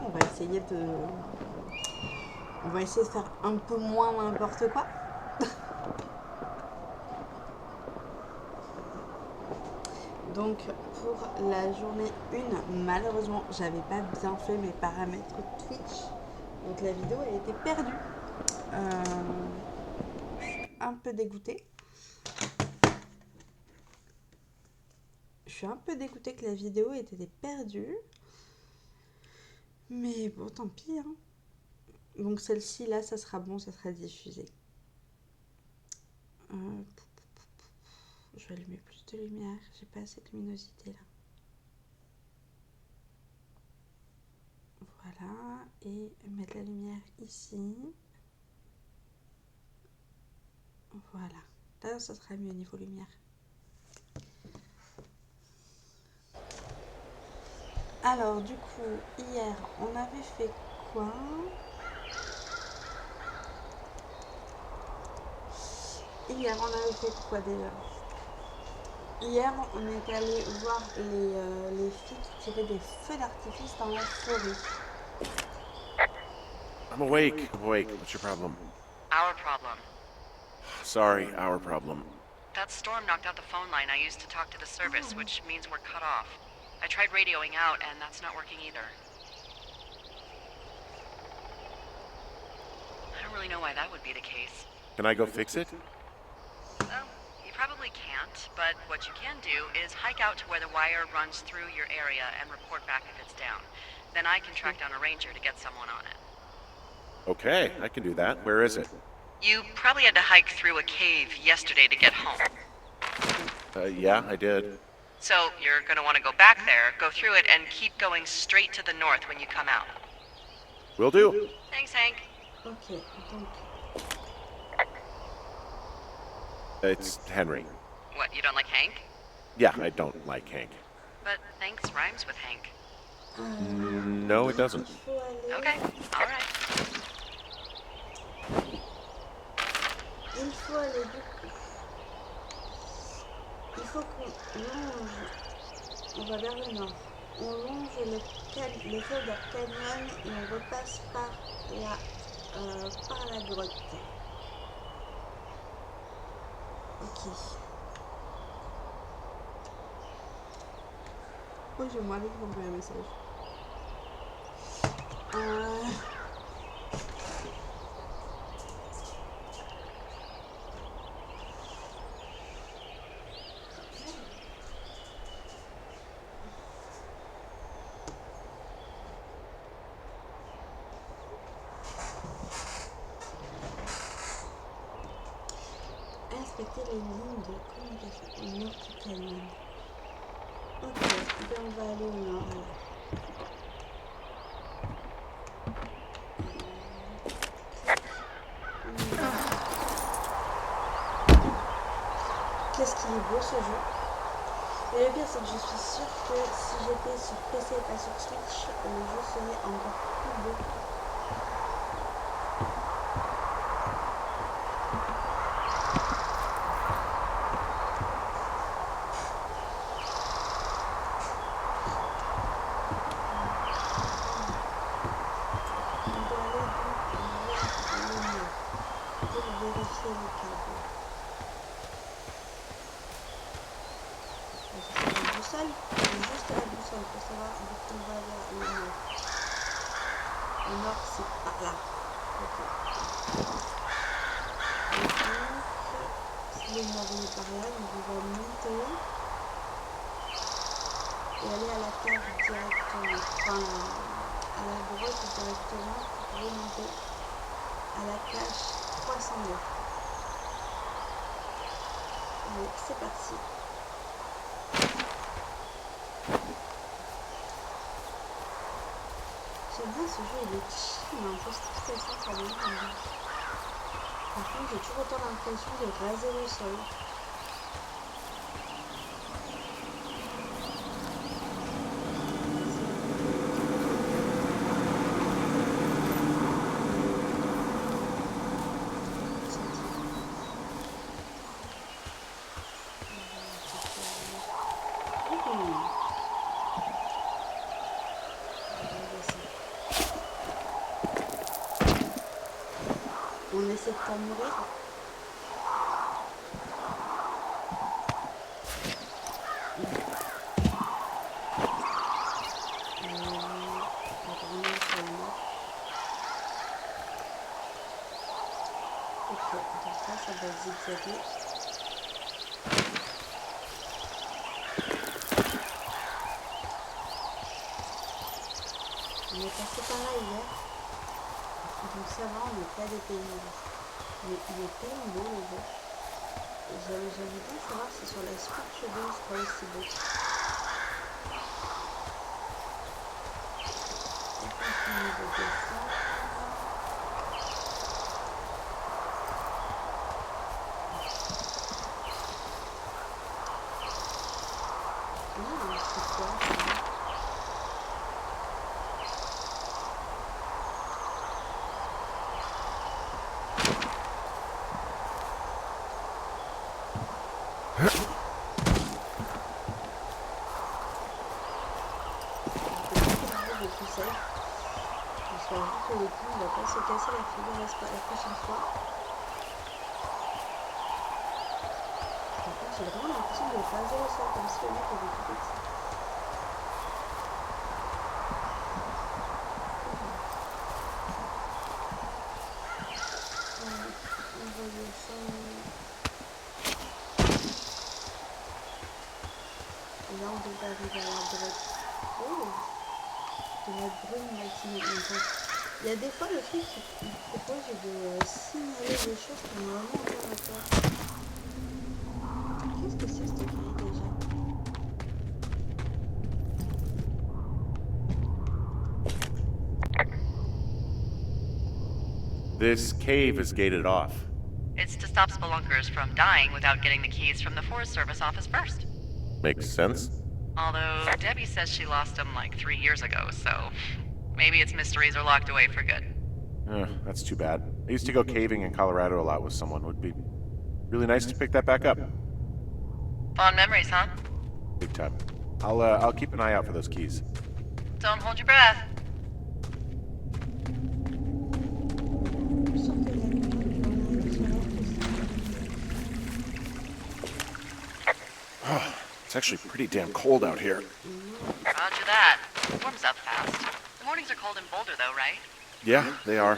on va essayer de... On va essayer de faire un peu moins n'importe quoi. Donc pour la journée 1, malheureusement, j'avais pas bien fait mes paramètres Twitch. Donc la vidéo a été perdue. Je suis un peu dégoûtée. Je suis un peu dégoûtée que la vidéo ait été perdue. Mais bon, tant pis. Hein. Donc celle-ci, là, ça sera bon, ça sera diffusé. Je vais allumer plus de lumière. J'ai pas assez de luminosité là. Voilà. Et mettre la lumière ici. Voilà. Là, ça sera mieux au niveau lumière. Alors, du coup, hier, on avait fait quoi? Hier, on avait fait quoi déjà? Hier, on est allé voir les filles qui tiraient des feux d'artifice dans la forêt. I'm awake. What's your problem? Our problem. Sorry, our problem. That storm knocked out the phone line I used to talk to the service, which means we're cut off. I tried radioing out, and that's not working either. I don't really know why that would be the case. Can I go fix it? Well, you probably can't, but what you can do is hike out to where the wire runs through your area and report back if it's down. Then I can track down a ranger to get someone on it. Okay, I can do that. Where is it? You probably had to hike through a cave yesterday to get home. Yeah, I did. So you're going to want to go back there, go through it, and keep going straight to the north when you come out. Will do. Thanks, Hank. Ok, donc... It's Henry. What, you don't like Hank? Yeah, I don't like Hank. But thanks rhymes with Hank. No, it doesn't. Il faut aller... Okay, all right. Il faut aller du coup. Il faut qu'on longe. On va vers le nord. On longe le Feather Canyon et on repasse par la grotte. Ok. Oh, je vais moi avec m'envoyer un message. Inspecter les lignes de communication au nord du canyon. Ok, bien on va aller au nord. Qu'est-ce qui est beau ce jeu? Et le pire c'est que je suis sûre que si j'étais sur PC et pas sur Switch, le jeu serait encore plus beau. Juste la boussole pour savoir où on va aller au nord. Au nord, c'est par là. Ok. Et donc, si le nord est par là, donc on va monter et aller à la cave directement. Enfin, à la grotte directement. Vous pouvez monter à la cage 302. Allez, c'est parti. J'aime bien ce jeu, il est chill, mais un peu stressant quand même. Par contre, j'ai toujours autant l'impression de raser le sol. c'est de pas mourir. Apparemment, c'est la mort. Ok, donc ça va zigzaguer. On est passé par là hier, donc ça va, on n'est pas des pays. Mais il est tellement beau le jeu. J'avais bien savoir si sur la Switch 2 il sera aussi beau. On continue de descendre. C'est quoi ça? Tout ça. J'espère que le coup ne va pas se casser la figure la prochaine fois. Par contre, j'ai vraiment l'impression de raser le sol comme si le mec avait tout petit. On va descendre. Et là, on devrait arriver à la droite. Oh! De la brume matinée. Il y a des fois le truc qui propose de signaler des choses qui sont vraiment opératoires. Qu'est-ce que c'est cette grille déjà? This cave is gated off. It's to stop spelunkers from dying without getting the keys from the Forest Service office first. Makes sense. Although Debbie says she lost them like 3 years ago, so maybe its mysteries are locked away for good. That's too bad. I used to go caving in Colorado a lot with someone. Would be really nice to pick that back up. Fond memories, huh? Big time. I'll keep an eye out for those keys. Don't hold your breath. It's actually pretty damn cold out here. Roger that. It warms up fast. The mornings are cold in Boulder, though, right? Yeah, they are.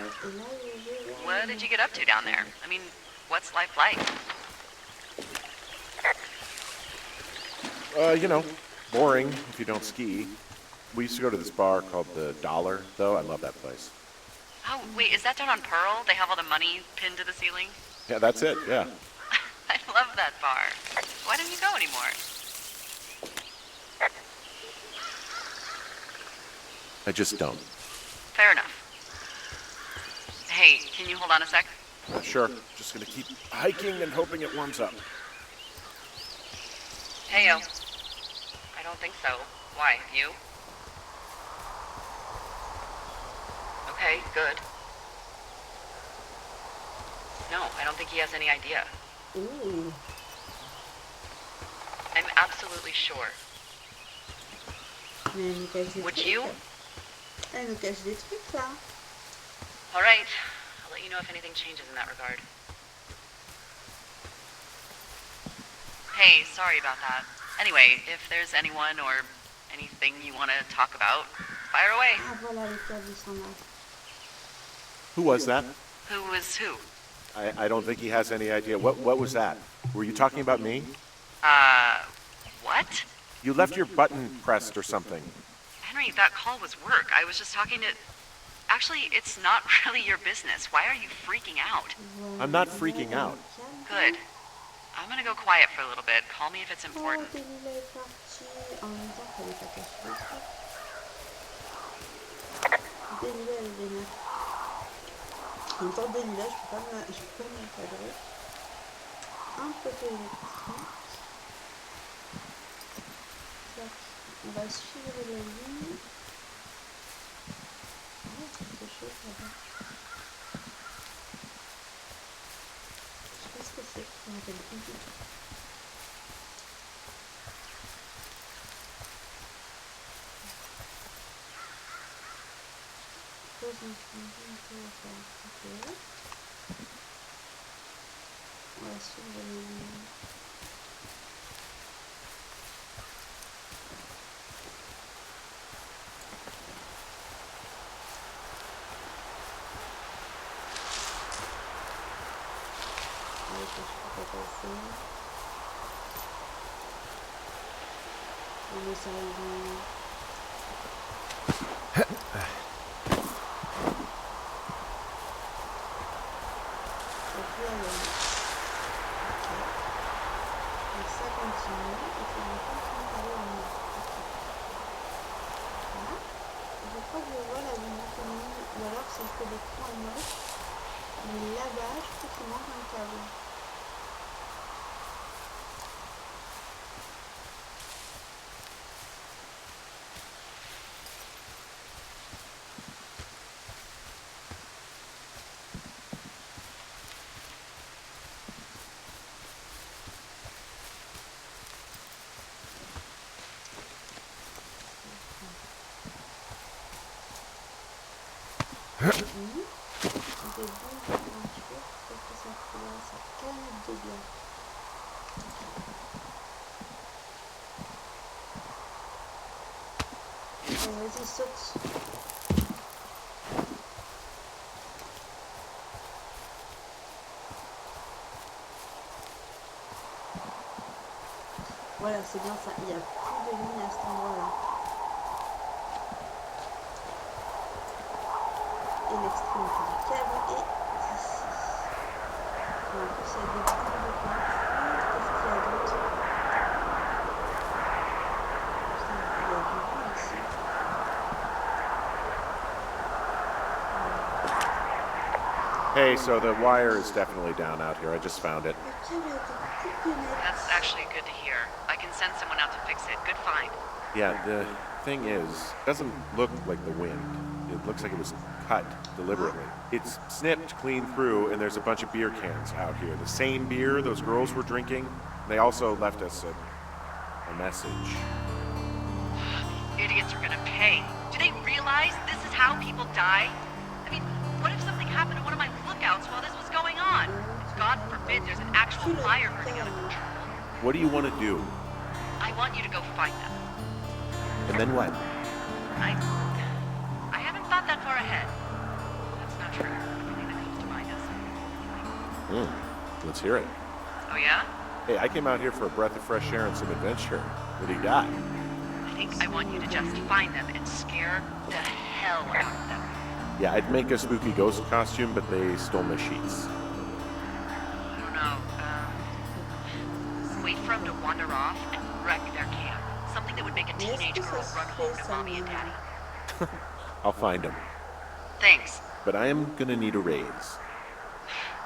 What did you get up to down there? I mean, what's life like? Boring if you don't ski. We used to go to this bar called the Dollar, though. I love that place. Oh, wait, is that down on Pearl? They have all the money pinned to the ceiling? Yeah, that's it, yeah. I love that bar. Why don't you go anymore? I just don't. Fair enough. Hey, can you hold on a sec? Sure. Just gonna keep hiking and hoping it warms up. Heyo. I don't think so. Why, you? Okay, good. No, I don't think he has any idea. Ooh. I'm absolutely sure. Mais elle nous cache des Would trucs. you? Elle nous cache des trucs là. All right. I'll let you know if anything changes in that regard. Hey, sorry about that. Anyway, if there's anyone or anything you want to talk about, fire away. Ah voilà les câbles ils sont là. Who was that? Who was who? I don't think he has any idea. What was that? Were you talking about me? What? You left your button pressed or something. Henry, that call was work. I was just talking to... Actually, it's not really your business. Why are you freaking out? I'm not freaking out. Good. I'm gonna go quiet for a little bit. Call me if it's important. Oh, Delilah est partie. En même temps, fallait pas cacher les trucs. Delilah, elle est vénère. En même temps, Delilah, je peux pas m'encadrer. Un poteau électrique. On va suivre la ligne. Oh, c'est quelque chose là-bas. Je sais pas ce que c'est. Je me rappelle plus du tout. Pose un suivi, on peut faire. Ok. On va suivre les lignes. Ouais, je peux pas passer. On est sérieux. Donc là, il y a... Ok. Donc ça continue. Et puis on continue d'aller en haut. Ok. Voilà. Je crois que je vois la lumière féminine. Ou alors c'est que des points moches. Mais là-bas, je crois qu'il manque un câble. Oui. Des bons de peinture. Qu'est-ce que ça fait là? Ça canette de bière. Vas-y, saute. Voilà, c'est bien ça. Il n'y a plus de ligne à cet endroit-là. Et l'extrémité du câble est ici. Et en plus, il y a des bouts de peinture. Qu'est-ce qu'il y a d'autre? Putain, il y a du vent ici. Hey, so the wire is definitely down out here. I just found it. Le câble a été coupé net. That's actually good to hear. I can send someone out to fix it. Good find. Yeah, the thing is, it doesn't look like the wind. It looks like it was cut deliberately. It's snipped clean through, and there's a bunch of beer cans out here. The same beer those girls were drinking. They also left us a message. Idiots are gonna pay. Do they realize this is how people die? I mean, what if something happened to one of my lookouts while this was going on? God forbid there's an actual fire burning out of control. What do you want to do? I want you to go find them. And then what? I haven't thought that far ahead. That's not true. Everything that comes to mind is... Let's hear it. Oh yeah? Hey, I came out here for a breath of fresh air and some adventure. What do you got? I think I want you to just find them and scare the hell out of them. Yeah, I'd make a spooky ghost costume, but they stole my sheets. I don't know. Wait for them to wander off and wreck their camp. Something that would make a teenage girl run home to mommy and daddy. I'll find them. Thanks. But I am gonna need a raise.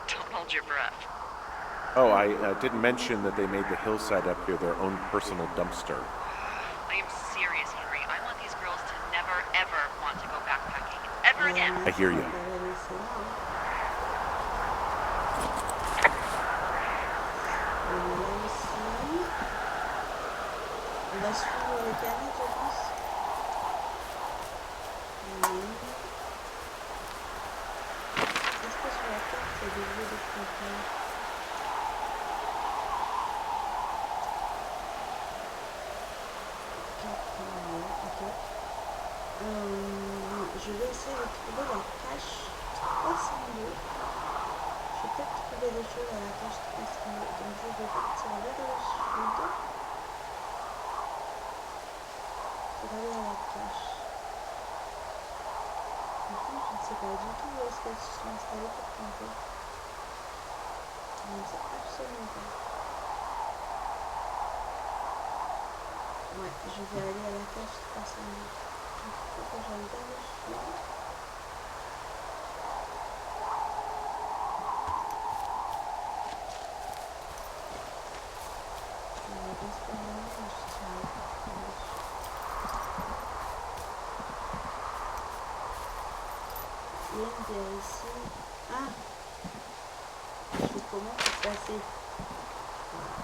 Don't hold your breath. Oh, I didn't mention that they made the hillside up here their own personal dumpster. I am serious, Henry. I want these girls to never, ever want to go backpacking. Ever again. I hear you. On va suivre les canettes, je pense. Est-ce que sur la carte, il y a des jeux de frontières? Ok. Je vais essayer de trouver la cache 302. Je vais peut-être trouver des choses à la cache 302. Donc je vais partir vers le sud. Pour aller à la cache. Par contre, je ne sais pas du tout où est-ce qu'elles se sont installées pour camper. Je ne sais absolument pas. Ouais, je vais aller à la cache 302. Donc, il faut que j'aille vers le sud. Je vais rester vraiment dans le sud. Il y a une bière ici. Ah! Je fais comment pour passer? Voilà.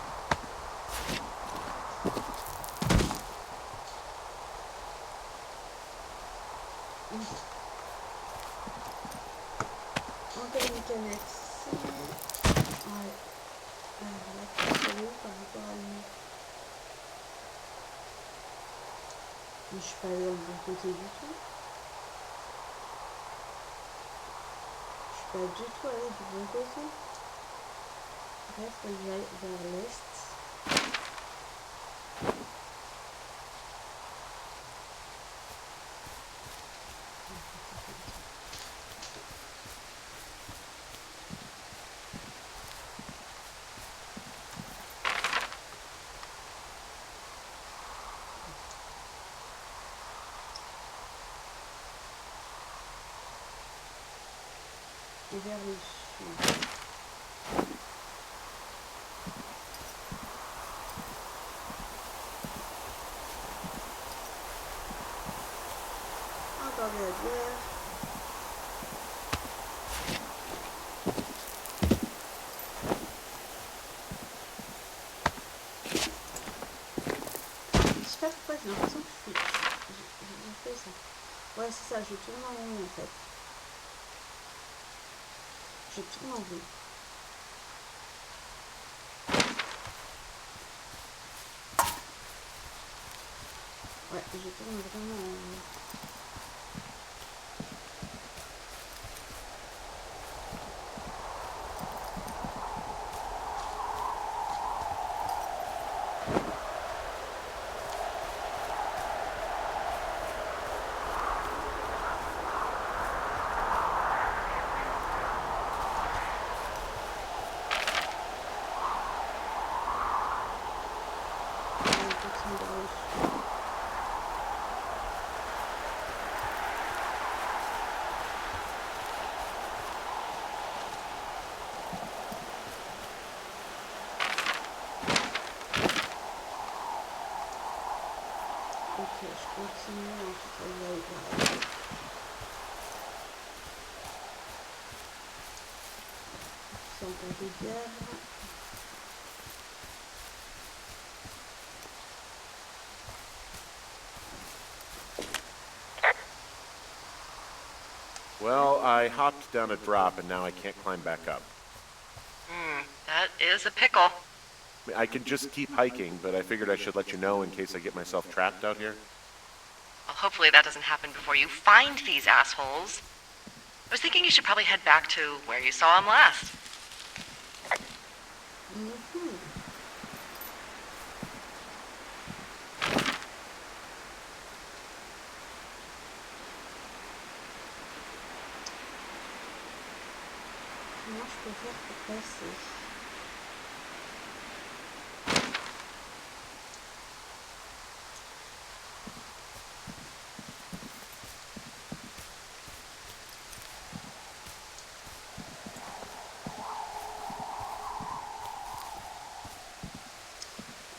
Encore une canette ici. Ouais. Je suis pas allée dans le bon côté du tout. Je suis pas du tout allée du bon côté. Bref, faut que j'aille vers l'est. Et vers le sud. Encore de la bière. Je sais pas pourquoi j'ai l'impression que j'ai fait ça. Ouais, c'est ça, je tourne en rond en fait. Je tourne en rond. Ouais, je tourne vraiment en rond. Ok, je continue en tout cas, il y a eu c'est encore des bières. Well, I hopped down a drop and now I can't climb back up. That is a pickle. I mean, I could just keep hiking, but I figured I should let you know in case I get myself trapped out here. Well, hopefully that doesn't happen before you find these assholes. I was thinking you should probably head back to where you saw them last. Comment je peux faire pour passer?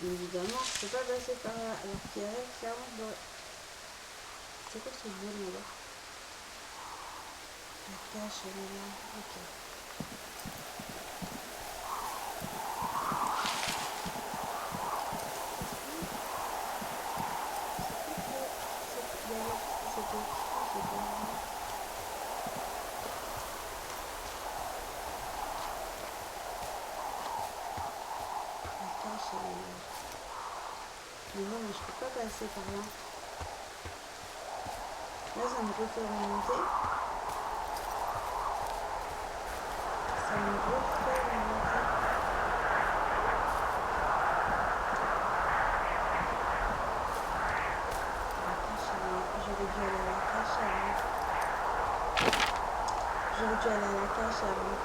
Évidemment, je peux pas passer par là, alors qu'il y a clairement de... C'est quoi ce bruit là-bas? La cache, elle est là. Ok. Mais non, mais je peux pas passer par là. Là, ça me refait remonter. Ça me refait remonter. La cache, j'aurais dû aller à la cache avant. J'aurais dû aller à la cache avant.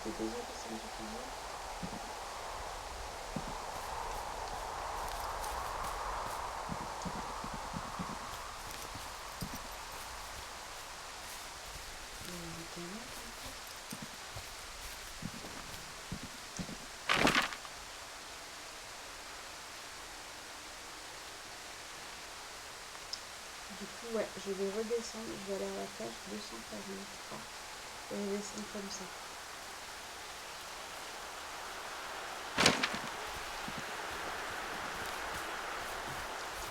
J'étais déjà descendue plus haut. Du coup, ouais, je vais redescendre, je vais aller à la page 243 et je descends comme ça.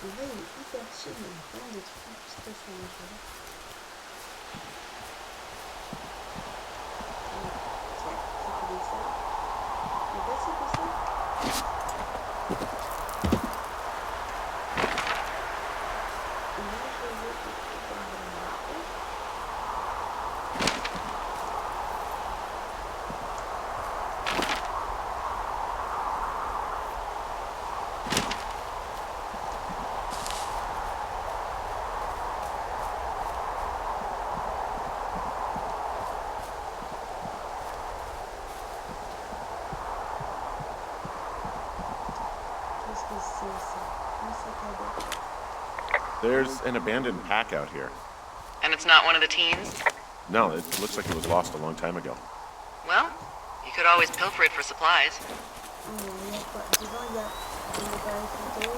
En vrai, il est hyper chill, mais il y a plein de trucs en plus que ça m'intéresse. Tiens, ça fait des salles. Mais pas c'est que ça. Et là, je vais écouter par là. Qu'est-ce que c'est ça? Un sac à dos. There's an abandoned pack out here. And it's not one of the teens? No, it looks like it was lost a long time ago. Well, you could always pilfer it for supplies. Alors, il y a quoi? Devant, il y a des appareils photo.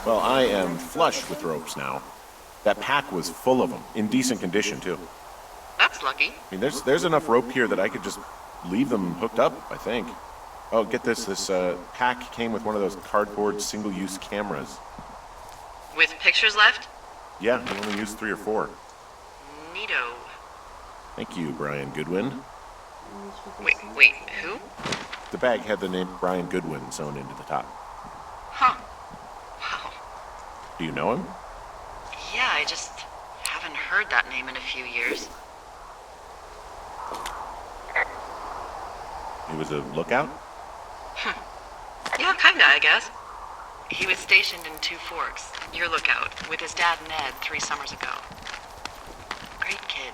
Well, I am flush with ropes now. That pack was full of them, in decent condition too. That's lucky. I mean, there's enough rope here that I could just leave them hooked up, I think. Oh, get this, this pack came with one of those cardboard single-use cameras. With pictures left? Yeah, we only used 3 or 4. Neato. Thank you, Brian Goodwin. Wait, who? The bag had the name Brian Goodwin sewn into the top. Huh. Wow. Do you know him? Yeah, I just haven't heard that name in a few years. He was a lookout? Yeah, kinda, I guess. He was stationed in Two Forks, your lookout, with his dad Ned 3 summers ago. Great kid.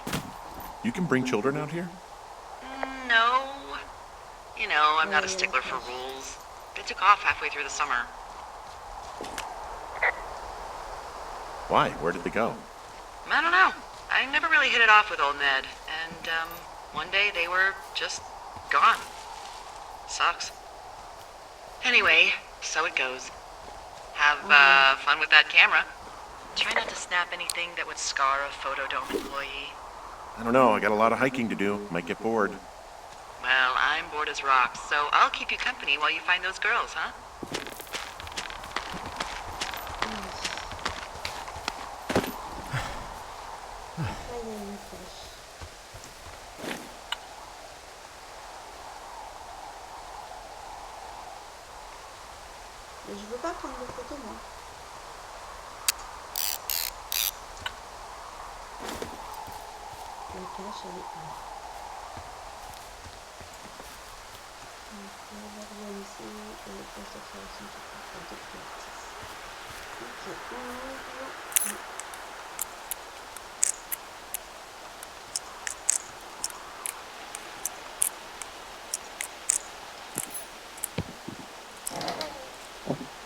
You can bring children out here? No. You know, I'm not a stickler for rules. They took off halfway through the summer. Why? Where did they go? I don't know. I never really hit it off with old Ned. And, one day they were just gone. Sucks. Anyway, so it goes. Have, fun with that camera. Try not to snap anything that would scar a Photodome employee. I don't know. I got a lot of hiking to do. Might get bored. Well, I'm bored as rocks, so I'll keep you company while you find those girls, huh? Mais je veux pas prendre de photos, moi. La cache, elle est là. Donc, on va organiser le poste d'observation qui prend de practice. Ok, on ouvre.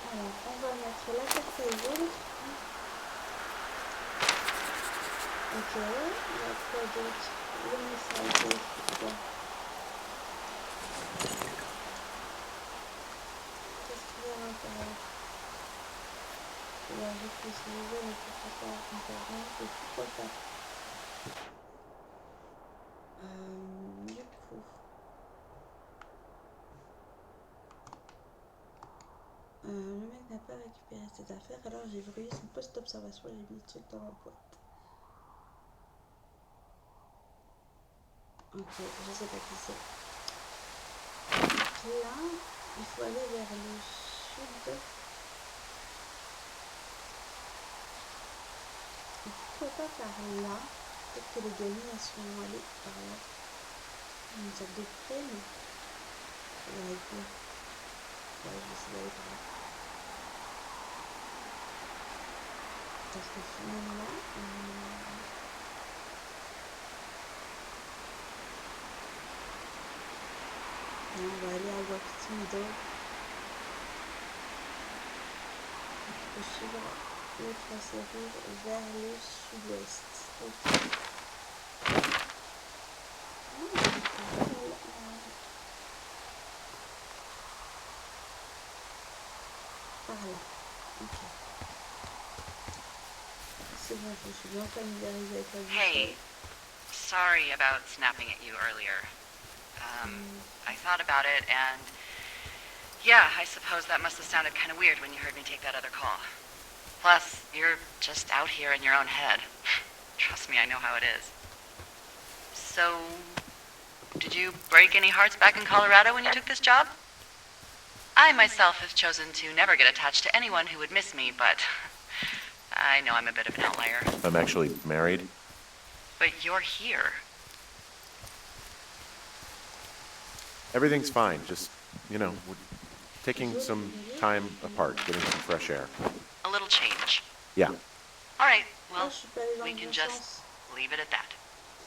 Alors, on va mettre la carte jaune. Ok, il y a quoi d'autre? Le message, c'est quoi? Qu'est-ce qu'il y a à l'intérieur? La réfléchir, le protocole, internet, et pourquoi pas? Du coup, le mec n'a pas récupéré ses affaires, alors j'ai verrouillé son poste d'observation et j'ai mis le truc dans la boîte. Ok, je sais pas qui c'est. Donc là, il faut aller vers le sud. Et pourquoi pas par là? Peut-être que les gamins sont allés par là. Une sorte de pré, mais ça va être bien. Ouais, je vais essayer d'aller par là. Parce que finalement, on va aller à Walking Meadow. Je peux suivre le tracé rouge vers le sud-ouest. truc. Par là. Ok. C'est bon, je me suis bien familiarisée avec la boussole. Hey, sorry about snapping at you earlier. I thought about it, and yeah, I suppose that must have sounded kind of weird when you heard me take that other call. Plus, you're just out here in your own head. Trust me, I know how it is. So, did you break any hearts back in Colorado when you took this job? I myself have chosen to never get attached to anyone who would miss me, but I know I'm a bit of an outlier. I'm actually married. But you're here. Everything's fine. Just, we're taking some time apart, getting some fresh air. A little change. Yeah, All right, Ah, well, je suis pas allée dans we le can bon just sens. leave it at that.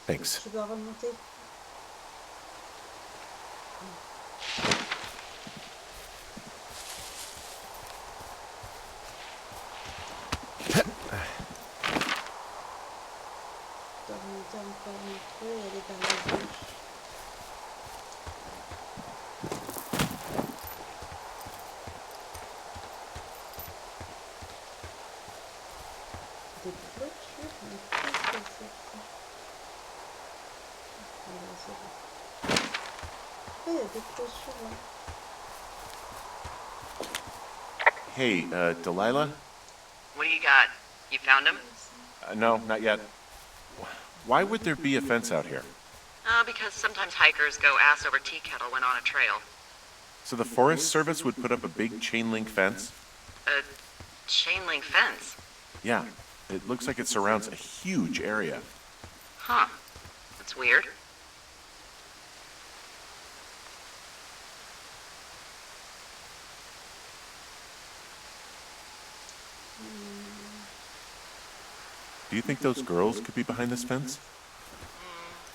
thanks. Je dois remonter. Je dois remonter encore un peu et aller vers la gauche. Des clôtures, mais qu'est-ce que c'est que ça? Voilà, c'est bon. Ah, il y a des clôtures là. Hey, Delilah? What do you got? You found him? No, not yet. Why would there be a fence out here? Because sometimes hikers go ass over tea kettle when on a trail. So the Forest Service would put up a big chain link fence? A chain link fence? Yeah, it looks like it surrounds a huge area. Huh. That's weird. Do you think those girls could be behind this fence?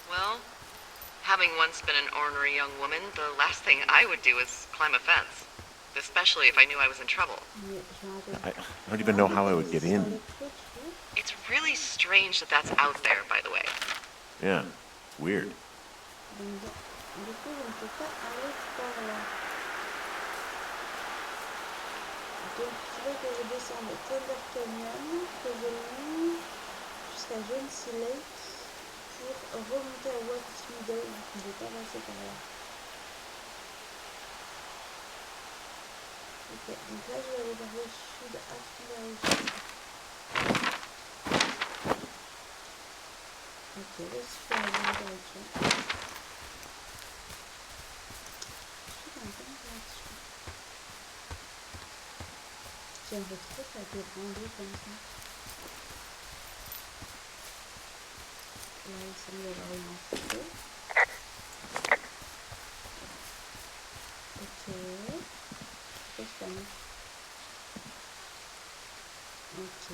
Well, having once been an ornery young woman, the last thing I would do is climb a fence. Especially if I knew I was in trouble. Mais je me rappelle. I don't even know how I would get Sur in. les clôtures. It's really strange that that's out there, by the way. Yeah, weird. Donc, du coup, je ne peux pas aller par là. Donc, tu veux que je descende Thunder Canyon, que je monte jusqu'à Genesee Lake pour remonter à West Middle. Je ne vais pas passer par là. Ok, donc là, je vais aller vers le sud, à fond vers le sud. Ok, là, je suis dans la bonne direction. Je suis dans la bonne direction. J'aimerais trop faire des randonnées comme ça. Là, il semble y avoir une entité. Ok. Qu'est-ce qu'il y a? Ok.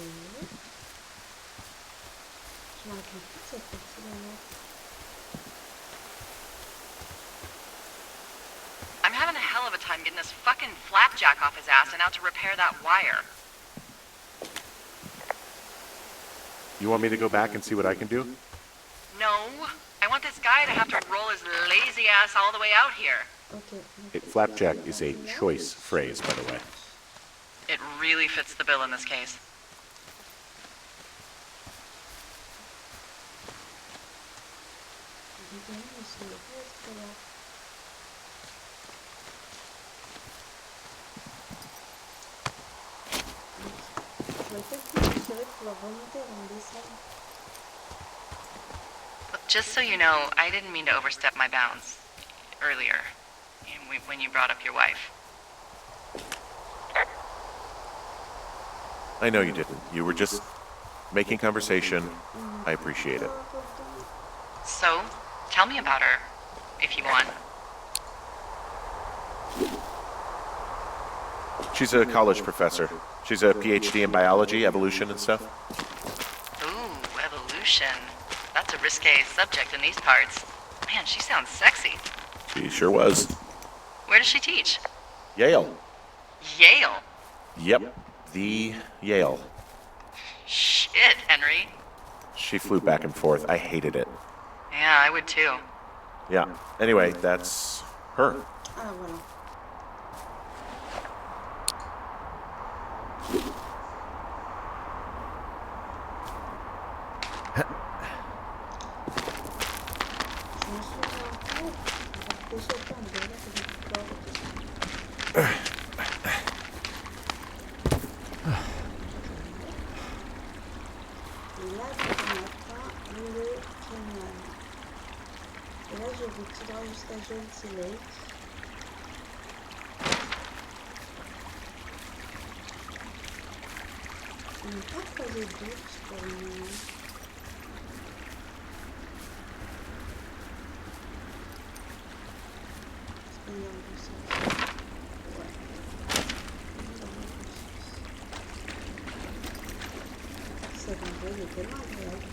Je me rappelle plus de cette partie de la map. I'm having a hell of a time getting this fucking flapjack off his ass and out to repair that wire. You want me to go back and see what I can do? No, I want this guy to have to roll his lazy ass all the way out here. Ok. Hey, flapjack is a choice phrase, by the way. It really fits the bill in this case. Je vais peut-être tirer pour remonter avant de descendre. Look, just so you know, I didn't mean to overstep my bounds earlier when you brought up your wife. I know you didn't. You were just making conversation. I appreciate it. So, tell me about her, if you want. She's a college professor. She's a PhD in biology, evolution, and stuff. Ooh, evolution. That's a risque subject in these parts. Man, she sounds sexy. She sure was. Where does she teach? Yale. Yale. Yep, the Yale. Shit, Henry. She flew back and forth. I hated it. Yeah, I would too. Yeah. Anyway, that's her. Ah, voilà. Je me souviens pas avoir déjà fait un délire de corps et tout ça. Et là, donc, on atteint le canyon. Et là, je vais tout droit jusqu'à Jolty Lake. Je n'ai pas croisé d'ours pour le moment. Est-ce qu'on est dans le bon sens? Ouais. On est dans le bon sens. Cet endroit, il est tellement agréable.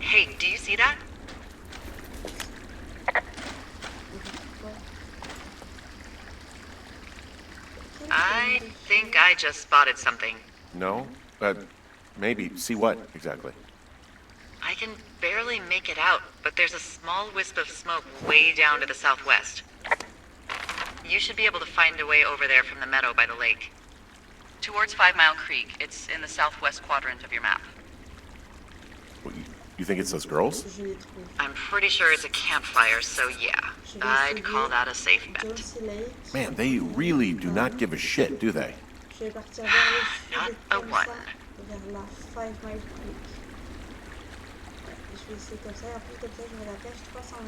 Hey, do you see that? I think I just spotted something. No? Maybe. See what, exactly? I can barely make it out, but there's a small wisp of smoke way down to the southwest. You should be able to find a way over there from the meadow by the lake. Towards 5 Mile Creek. It's in the southwest quadrant of your map. You think it's those girls? Je les trouve. I'm pretty sure it's a campfire, so yeah. Je vais I'd essayer call that a safe bet. Jolty Lake. Man, they really do not give a shit, do they? Je vais partir vers le sud Not et a comme one. ça, vers la 5 Mile Creek. Ouais, je vais essayer comme ça, et en plus comme ça, j'aurai la page 309.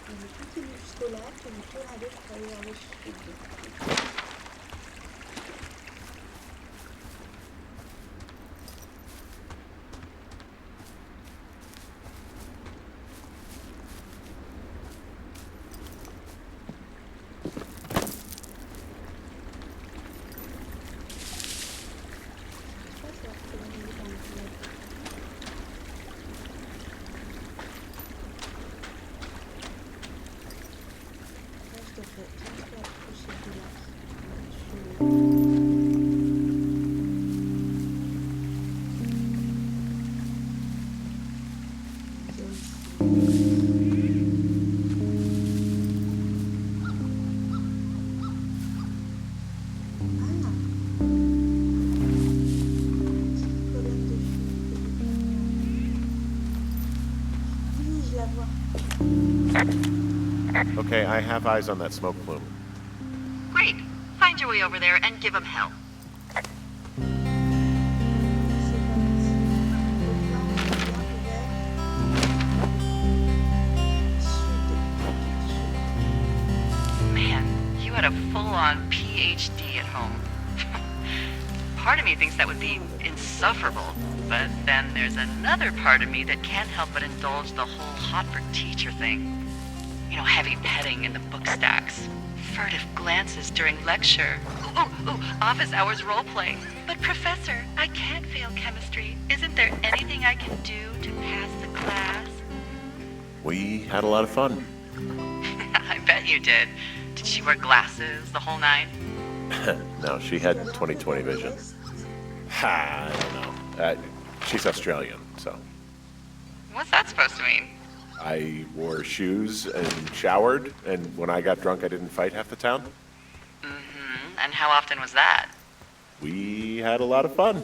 Donc, je continue jusqu'au lac, et du coup, là, je vais aller vers le sud. Okay, I have eyes on that smoke plume. Great. Find your way over there and give them hell. Man, you had a full-on PhD at home. Part of me thinks that would be insufferable, but then there's another part of me that can't help but indulge the whole hot for teacher thing. You know, heavy petting in the book stacks. Furtive glances during lecture. Ooh, office hours role-play. But Professor, I can't fail chemistry. Isn't there anything I can do to pass the class? We had a lot of fun. I bet you did. Did she wear glasses the whole nine? No, she had 20/20 vision. Ha, I don't know. She's Australian, so. What's that supposed to mean? I wore shoes and showered, and when I got drunk, I didn't fight half the town. Mm-hmm. And how often was that? We had a lot of fun.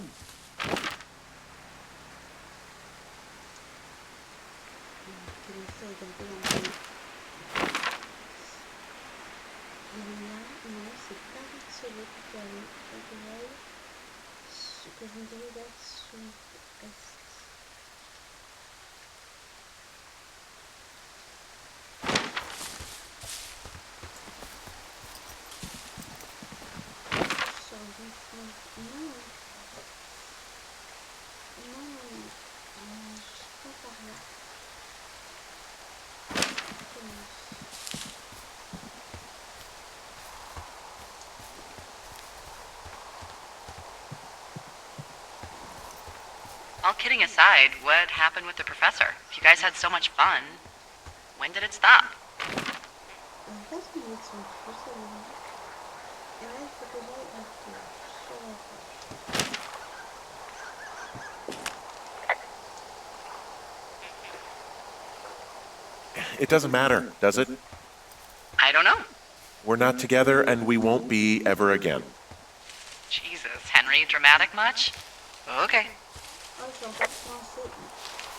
All kidding aside, what happened with the professor? You guys had so much fun. When did it stop? En fait, on est sur le plus, et là, il faut que j'aille à gauche, sur la gauche. It doesn't matter, does it? I don't know. We're not together and we won't be ever again. Jesus, Henry, dramatic much? Okay. Ah, je suis encore coincée.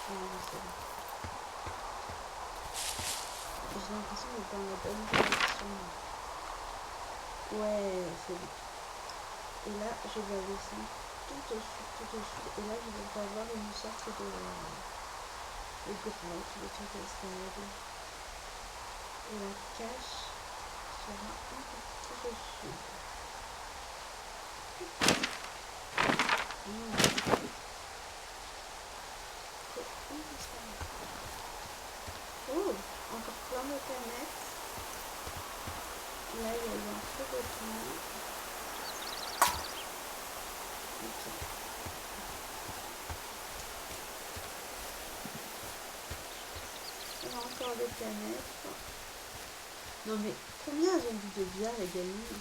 Non, c'est bon. J'ai l'impression d'être dans la bonne direction. Ouais, c'est bon. Et là, je vais descendre tout au sud, tout au sud. Et là, je vais avoir une sorte de grotte, de truc à escalader. Et la cache sera un peu plus au sud. Oh, encore plein de planètes. Là, il y a eu un peu de temps. Ok. Il y a encore des planètes. Non mais, combien elles ont dû de bière, les gamines?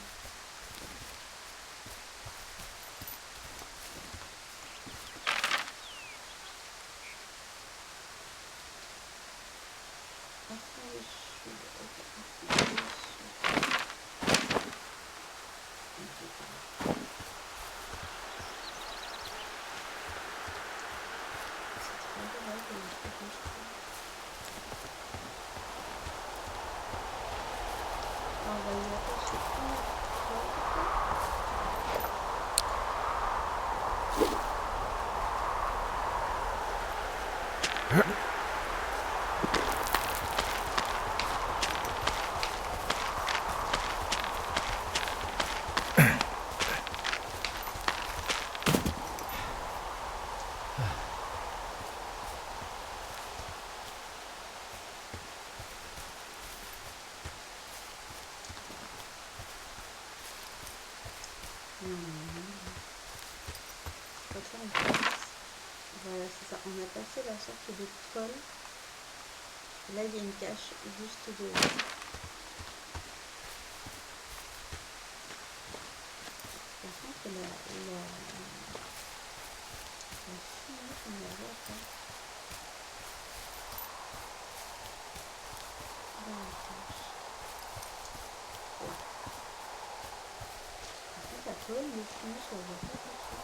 Voilà, c'est ça. On a passé la sorte de colle. Là, il y a une cache juste devant. Par contre, la fumée qu'on a là, dans la cache. Là. Par contre, la colonne de fumée, je la vois pas du tout.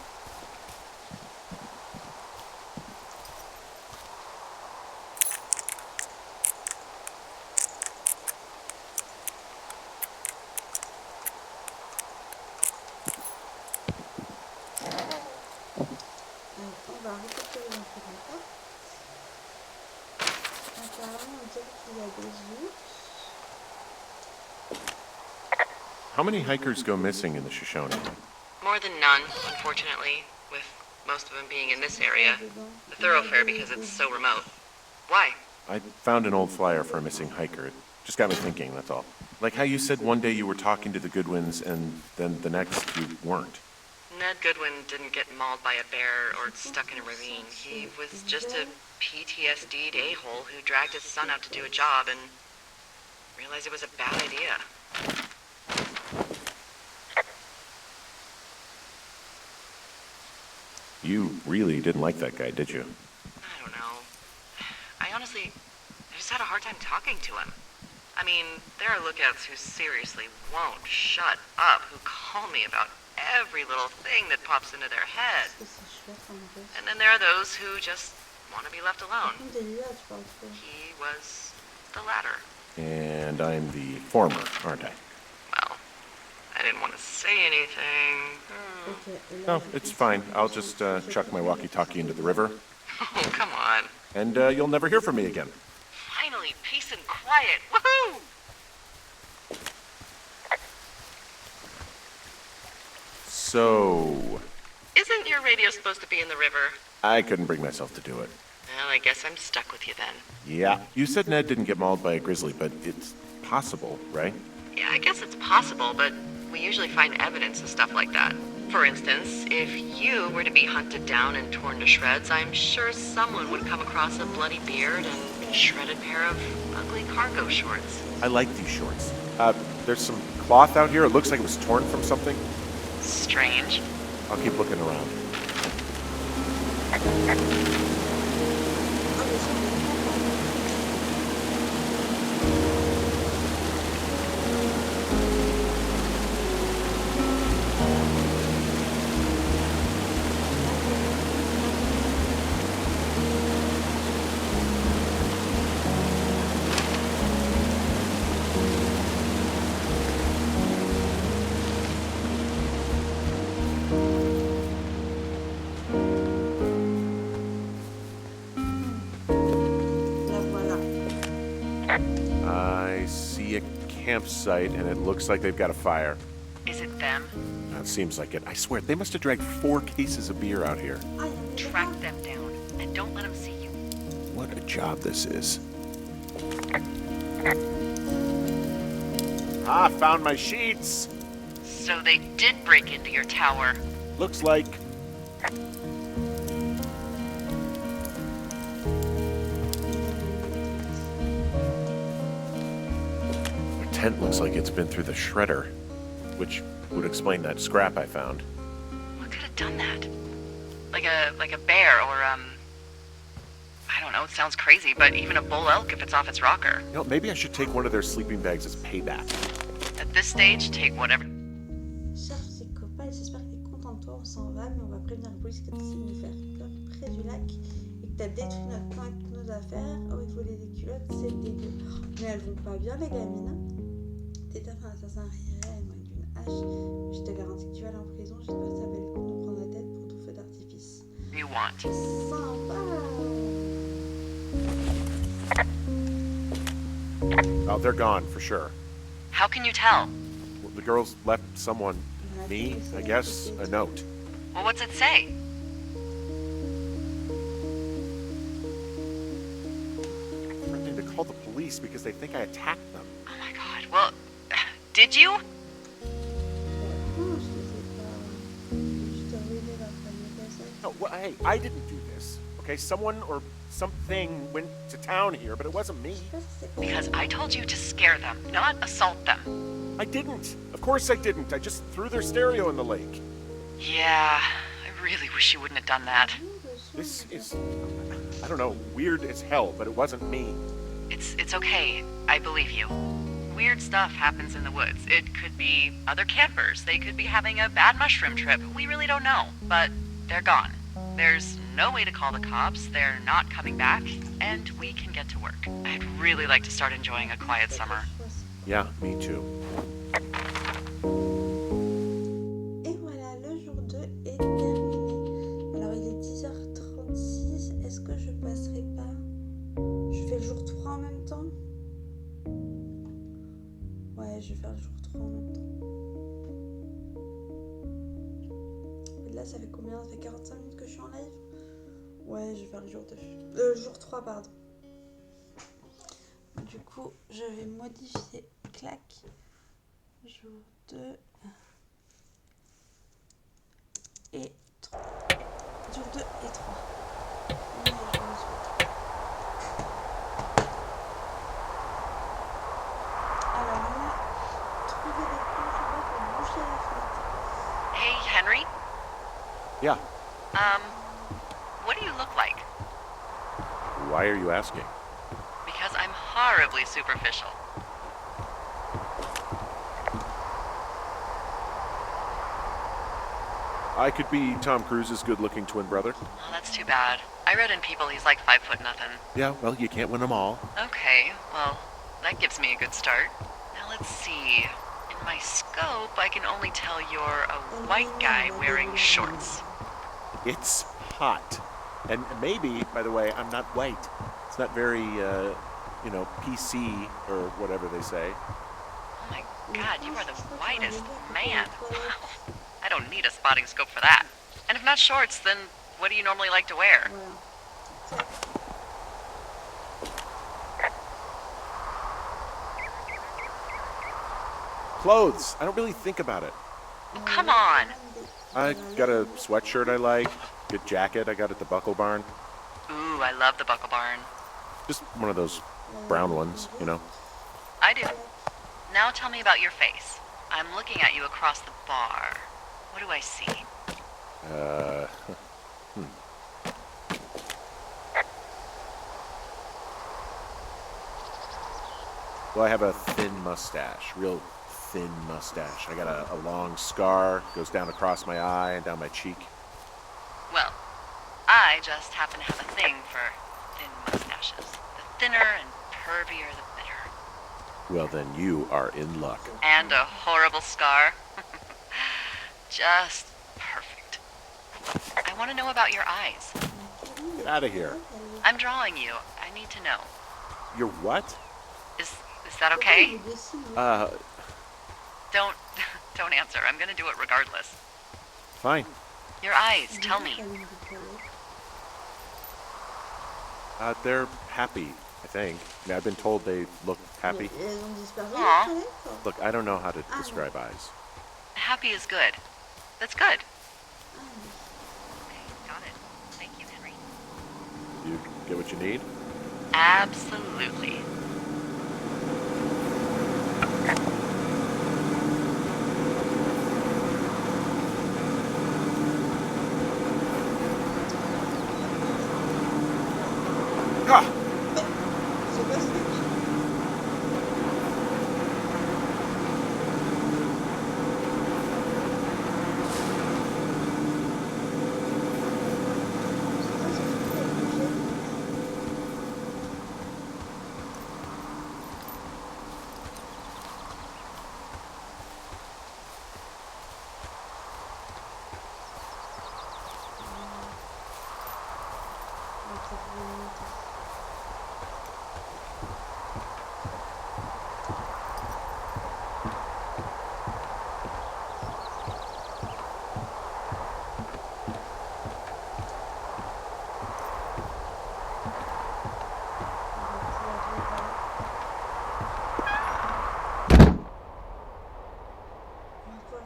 On va récupérer l'info de la carte. Apparemment, on dirait qu'il y a des ours. How many hikers go missing in the Shoshone? More than none, unfortunately, with most of them being in this area. The thoroughfare because it's so remote. Why? I found an old flyer for a missing hiker. It just got me thinking, that's all. Like how you said one day you were talking to the Goodwins and then the next you weren't. Ned Goodwin didn't get mauled by a bear or stuck in a ravine. He was just a PTSD'd a-hole who dragged his son out to do a job and realized it was a bad idea. You really didn't like that guy, did you? I don't know. I just had a hard time talking to him. I mean, there are lookouts who seriously won't shut up, who call me about every little thing that pops into their head. And then there are those who just want to be left alone. He was the latter. And I'm the former, aren't I? Well, I didn't want to say anything. Oh, it's fine. I'll just chuck my walkie-talkie into the river. Oh, come on. And you'll never hear from me again. Finally, peace and quiet. Woohoo! So, Isn't your radio supposed to be in the river? I couldn't bring myself to do it. Well, I guess I'm stuck with you then. Yeah. You said Ned didn't get mauled by a grizzly, but it's possible, right? Yeah, I guess it's possible, but we usually find evidence of stuff like that. For instance, if you were to be hunted down and torn to shreds, I'm sure someone would come across a bloody beard and a shredded pair of ugly cargo shorts. I like these shorts. There's some cloth out here. It looks like it was torn from something. Strange. I'll keep looking around. Ah, mais ça, on la voilà. I see a campsite, and it looks like they've got a fire. Is it them? That seems like it. I swear, they must have dragged 4 cases of beer out here. Ah, il y a un Track débat. them down and don't let them see you. What a job this is. Ah, found my sheets! So they did break into your tower. Looks like... Their tent looks like it's been through the shredder, which would explain that scrap I found. What could have done that? Like a bear or I don't know, it sounds crazy, but even a bull elk if it's off its rocker. You know, maybe I should take one of their sleeping bags as payback. At this stage, take whatever. Cher ses copains, j'espère qu'il est content de toi. On s'en va, mais on va prévenir la police que tu essaies de nous faire peur près du lac et que t'as détruit notre camp avec toutes nos affaires. Oh, il volait des culottes, c'est dégueu. Mais elles vont pas bien, les gamines. T'étais un assassin réel, moi, d'une hache. Je te garantis que tu vas aller en prison. J'espère que ça va le coup de nous prendre la tête pour ton feu d'artifice. You want. Sympa! Oh, they're gone, for sure. How can you tell? Well, the girls left someone, me, I guess, a note. Well, what's it say? Threatening to call the police because they think I attacked them. Oh my god. Well, did you? Non, je les ai pas. Je t'ai ruiné la famille comme ça. No, well, hey, I didn't do this. Okay, someone or something went to town here, but it wasn't me. Je sais pas si c'est Because I told you to scare them, not assault them. I didn't. Of course I didn't. I just threw their stereo in the lake. Yeah, I really wish you wouldn't have done that. This is, I don't know, weird as hell, but it wasn't me. It's okay. I believe you. Weird stuff happens in the woods. It could be other campers. They could be having a bad mushroom trip. We really don't know. But they're gone. There's no way to call the cops. They're not coming back. And we can get to work. I'd really like to start enjoying a quiet summer. Yeah, me too. Et voilà, le jour 2 est terminé. Alors il est 10h36. Est-ce que je passerai pas? Je fais le jour 3 en même temps? Ouais, je vais faire le jour 3 en même temps. Et là, ça fait combien? Ça fait 45 minutes que je suis en live? Ouais, je vais faire le jour 2. Jour 3, pardon. Du coup, je vais modifier clac. Jour 2 et 3. Jour 2 et 3. Et je me suis- Alors là, trouver des planches pour boucher la fenêtre. Hey, Henry? Yeah, What do you look like? why are you asking? Because I'm horribly superficial. I could be Tom Cruise's good-looking twin brother. Oh, that's too bad. I read in People he's like 5'0" nothing. Yeah, well, you can't win them all. Okay, well, that gives me a good start. Now let's see. In my scope, I can only tell you're a white guy wearing shorts. It's hot. And maybe, by the way, I'm not white. It's not very, PC or whatever they say. Oh my god, you are the whitest man. I don't need a spotting scope for that. And if not shorts, then what do you normally like to wear? Voilà. Tac. Clothes. I don't really think about it. Oh, come on. I got a sweatshirt I like, good jacket I got at the Buckle Barn. Ooh, I love the Buckle Barn. Just one of those brown ones, you know. I do. Now tell me about your face. I'm looking at you across the bar. What do I see? Well, I have a thin mustache, real thin mustache. I got a long scar, goes down across my eye and down my cheek. Well, I just happen to have a thing for thin mustaches. The thinner and pervier, the better. Well, then you are in luck. And a horrible scar. Just perfect. I want to know about your eyes. Get out of here. I'm drawing you. I need to know. You're what? Is that okay? Don't don't answer. I'm gonna do it regardless. Fine. Your eyes, tell me. They're happy, I think. I mean, I've been told they look happy. Aw. Look, I don't know how to describe eyes. Happy is good. That's good. Okay, got it. Thank you, Henry. You get what you need? Absolutely. Ah! C'est quoi ce truc?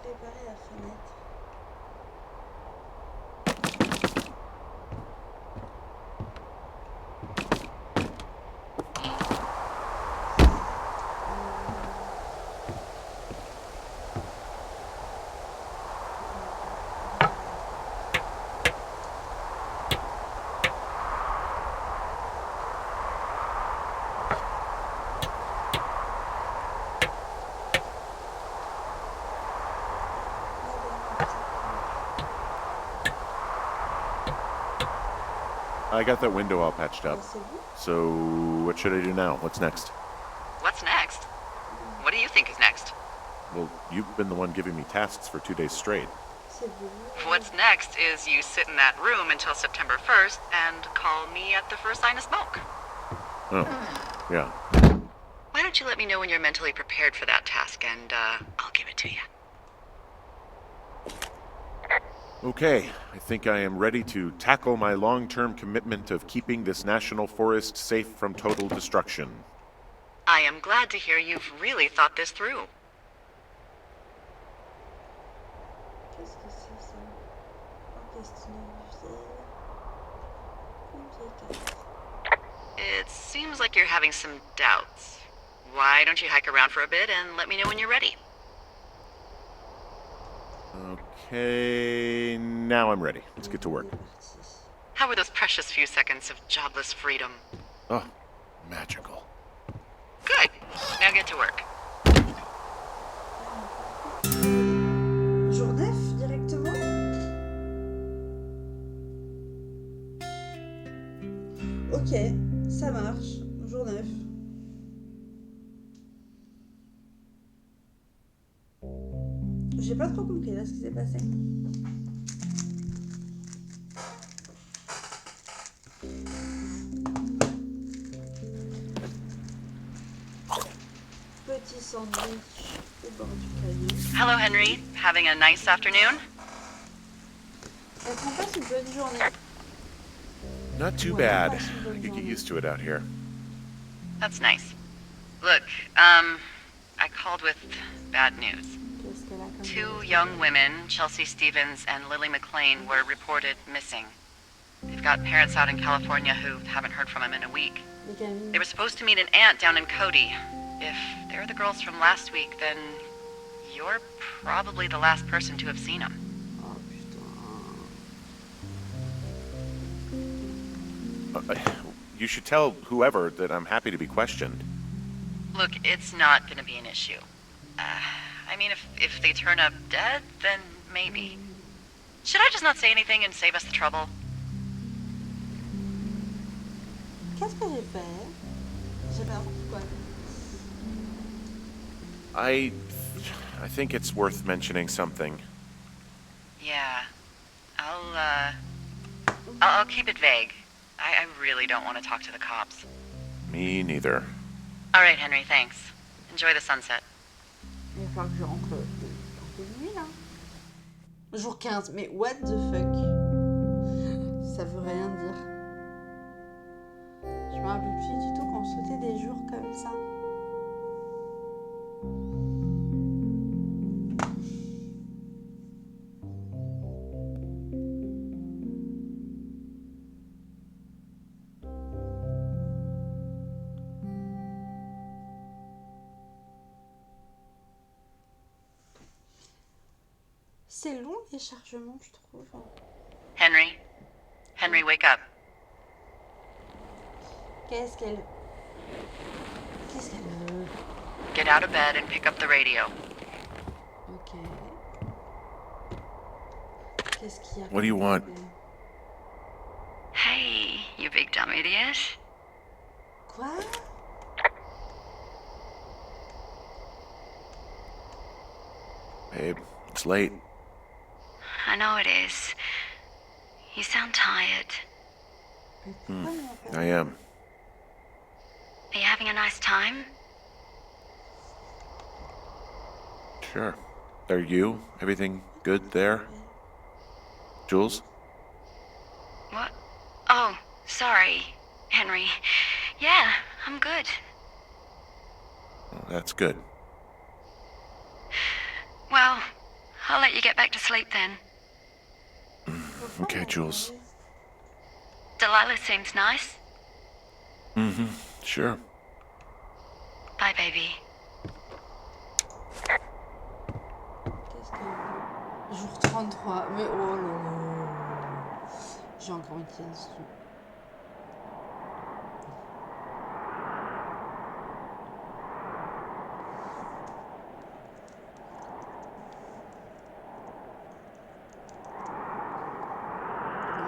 Réparer la fenêtre. I got that window all patched up. C'est bon. So, what should I do now? What's next? What's next? What do you think is next? Well, you've been the one giving me tasks for 2 days straight. C'est bon. What's next is you sit in that room until September 1st and call me at the first sign of smoke. Oh, yeah. Why don't you let me know when you're mentally prepared for that task and I'll give it to you. Okay, I think I am ready to tackle my long-term commitment of keeping this national forest safe from total destruction. I am glad to hear you've really thought this through. Qu'est-ce que c'est ça? Encastré visuel. It seems like you're having some doubts. Why don't you hike around for a bit and let me know when you're ready? Okay, now I'm ready. Let's get to work. How were those precious few seconds of jobless freedom? Oh, magical. Good. Now get to work. Jour 9 directement? Ok, ça marche. Jour 9. J'ai pas trop compris là ce qui s'est passé. Petit sandwich au bord du caillou. Hello, Henry. Having a nice afternoon? Elle prend pas une bonne journée. Not too bad. I could get used to it out here. That's nice. Look, I called with bad news. Qu'est-ce qu'elle a comme 2 young women, Chelsea Stevens and Lily McLean, were reported missing. They've got parents out in California who haven't heard from them in a week. Les gamines. They were supposed to meet an aunt down in Cody. If they're the girls from last week, then you're probably the last person to have seen them. You should tell whoever that I'm happy to be questioned. Look, it's not gonna be an issue. I mean, if they turn up dead, then maybe. Should I just not say anything and save us the trouble? Qu'est-ce que j'ai fait? J'ai pas compris quoi. I think it's worth mentioning something. Yeah. I'll keep it vague. I really don't want to talk to the cops. Me neither. All right, Henry, thanks. Enjoy the sunset. Il va falloir que je rentre de nuit là. Jour 15, mais what the fuck? Ça veut rien dire. Je me rappelle plus du tout qu'on sautait des jours comme ça. C'est long les chargements, je trouve. Henry? Henry, wake up. Qu'est-ce qu'elle veut? Get out of bed and pick up the radio. Ok. Qu'est-ce qu'il y a? What do you want? Hey, you big dumb idiot. Quoi? Babe, it's late. I know it is. You sound tired. I am. Are you having a nice time? Sure. Are you? Everything good there? Jules? What? Oh, sorry, Henry. Yeah, I'm good. Well, that's good. Well, I'll let you get back to sleep then. Okay, Jules. Delilah seems nice. Mm-hmm. Sure. Bye, baby. Qu'est-ce que... Jour 33. Mais oh là là. J'ai encore une question.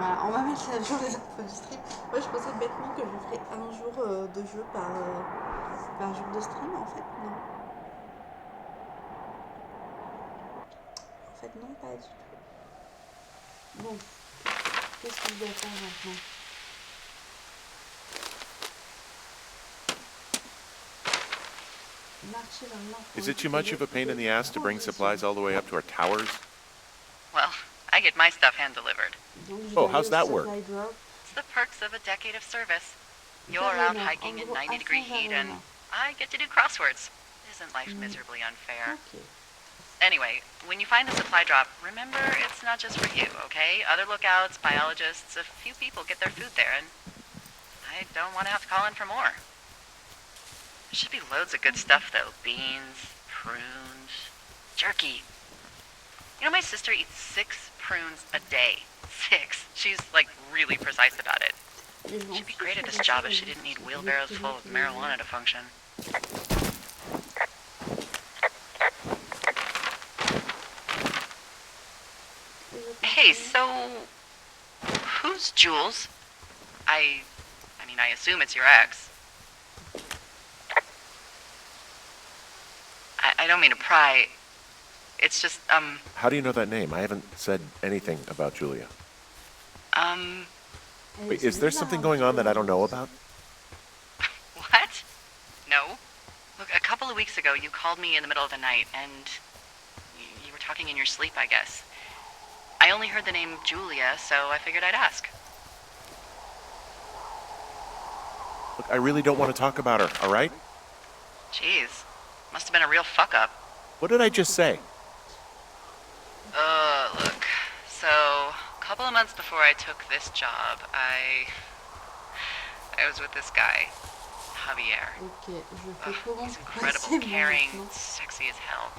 Voilà, on va mettre la jour des infos du stream. Moi, je pensais bêtement que je ferais un jour de jeu par jour de stream, en fait, non. En fait, non, pas du tout. Bon, qu'est-ce que je dois faire maintenant? Marcher vers l'enfant. Is it too much of a pain in the ass to bring supplies all the way up to our towers? Well, I get my stuff hand-delivered. Oh, how's that work? It's the perks of a decade of service. You're out hiking in 90-degree heat, and I get to do crosswords. Isn't life miserably unfair? Okay. Anyway, when you find the supply drop, remember it's not just for you, okay? Other lookouts, biologists, a few people get their food there, and I don't want to have to call in for more. There should be loads of good stuff, though. Beans, prunes, jerky. You know, my sister eats 6 prunes a day. 6. She's, like, really precise about it. She'd be great at this job if she didn't need wheelbarrows full of marijuana to function. Hey, so... who's Jules? I mean, I assume it's your ex. I don't mean to pry. It's just, How do you know that name? I haven't said anything about Julia. Wait, is there something going on that I don't know about? What? No. Look, a couple of weeks ago, you called me in the middle of the night, and you were talking in your sleep, I guess. I only heard the name Julia, so I figured I'd ask. Look, I really don't want to talk about her, all right? Jeez. Must have been a real fuck-up. What did I just say? Look. So, a couple of months before I took this job, I was with this guy, Javier. Ok, je fais comment He's pour incredible, passer caring, maintenant? sexy as hell.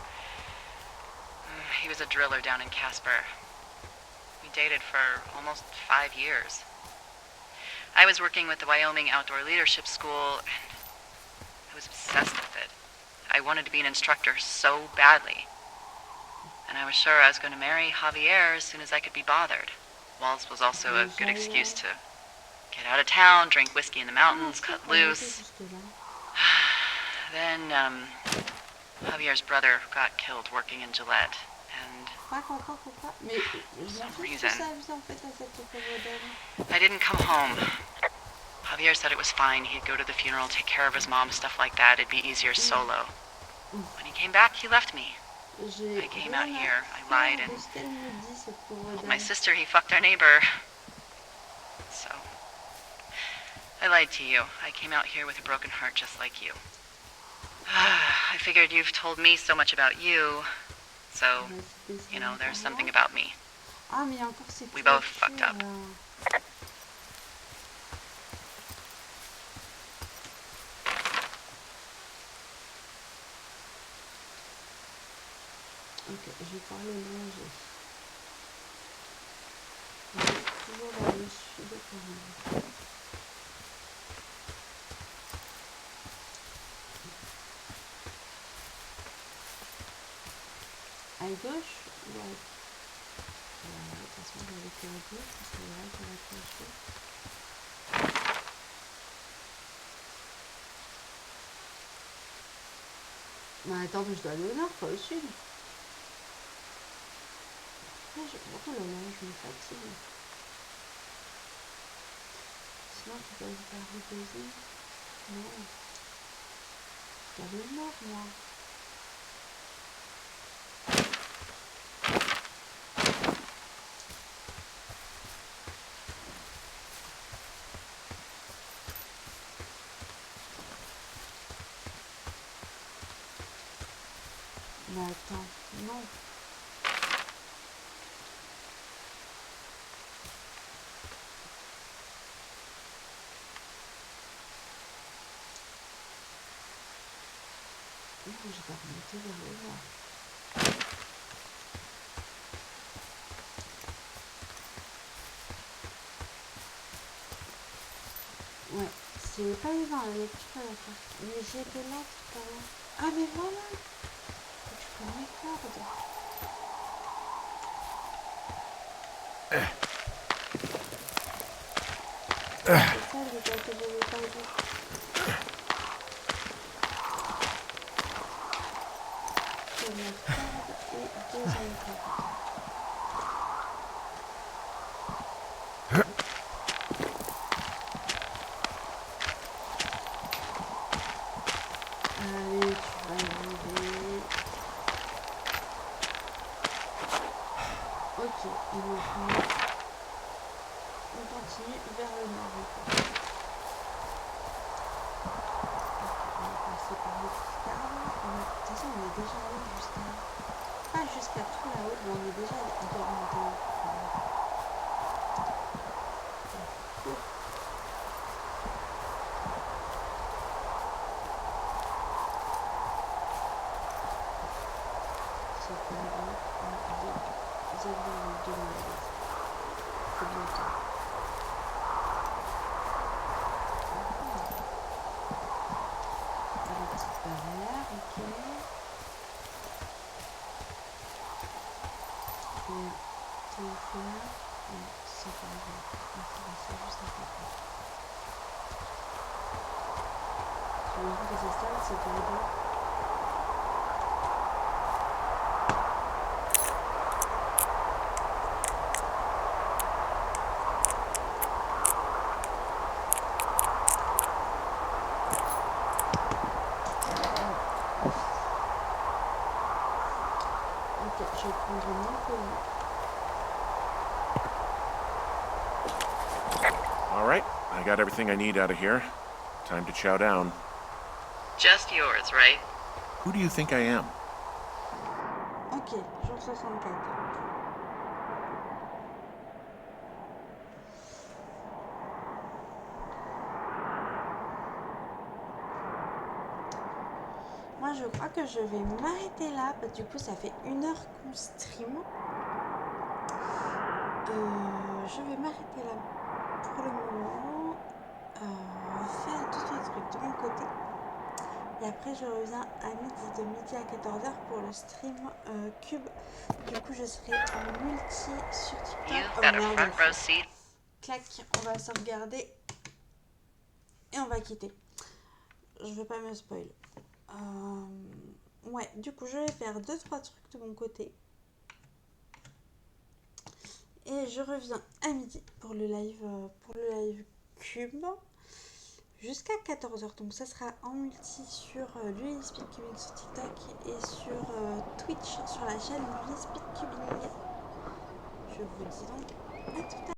He was a driller down in Casper. We dated for almost 5 years. I was working with the Wyoming Outdoor Leadership School, and I was obsessed with it. I wanted to be an instructor so badly. And I was sure I was going to marry Javier as soon as I could be bothered. Walls was also a good excuse to get out of town, drink whiskey in the mountains, cut loose. Then, Javier's brother got killed working in Gillette, and for some reason, I didn't come home. Javier said it was fine. He'd go to the funeral, take care of his mom, stuff like that. It'd be easier solo. When he came back, he left me. I came out here, I lied, and told my sister he fucked our neighbor. So, I lied to you. I came out here with a broken heart just like you. I figured you've told me so much about you, so, you know, there's something about me. We both fucked up. Ok, je vais parler manger. Toujours là-dessus de parole. À gauche, ouais. De toute façon, j'avais fait à gauche, parce que là, ça va clocher. Mais attends, mais je dois aller au nord, pas au sud. Oh là là, je me fatigue. Sinon, tu dois faire reposer. Non. Je dois aller au nord, moi. Mais attends, non. Non, je dois remonter vers le nord. Ouais, c'est pas évident la lecture à la carte. Mais j'étais là tout à l'heure. Ah mais voilà. Tu peux m'écordre. C'est ça le détail que j'avais pas vu. Je me corde et deuxième corde. Allez, tu vas y arriver. Ok, et maintenant, on continue vers le nord encore. On va passer par l'autre arbre. De toute façon, on est déjà allé jusqu'à... Pas jusqu'à tout là-haut, mais on est déjà allé encore monter. Je vais prendre mon colis. All right, I got everything I need out of here. Time to chow down. Just yours, right? Who do you think I am? Ok, jour 64. Moi, je crois que je vais m'arrêter là. Bah, du coup, ça fait 1 heure qu'on stream. Je vais m'arrêter là pour le moment. faire 2-3 trucs de mon côté. Et après, je reviens à midi, de midi à 14h pour le stream Cube. Du coup, je serai en multi sur TikTok. You've Oh got a merde, front row seat. clac, on va sauvegarder et on va quitter. Je vais pas me spoil. Ouais, du coup, je vais faire 2-3 trucs de mon côté. Et je reviens à midi pour le live Cube. Jusqu'à 14h, donc ça sera en multi sur Lily Speedcubing sur TikTok et sur Twitch sur la chaîne Lily Speedcubing. Je vous dis donc à tout à l'heure.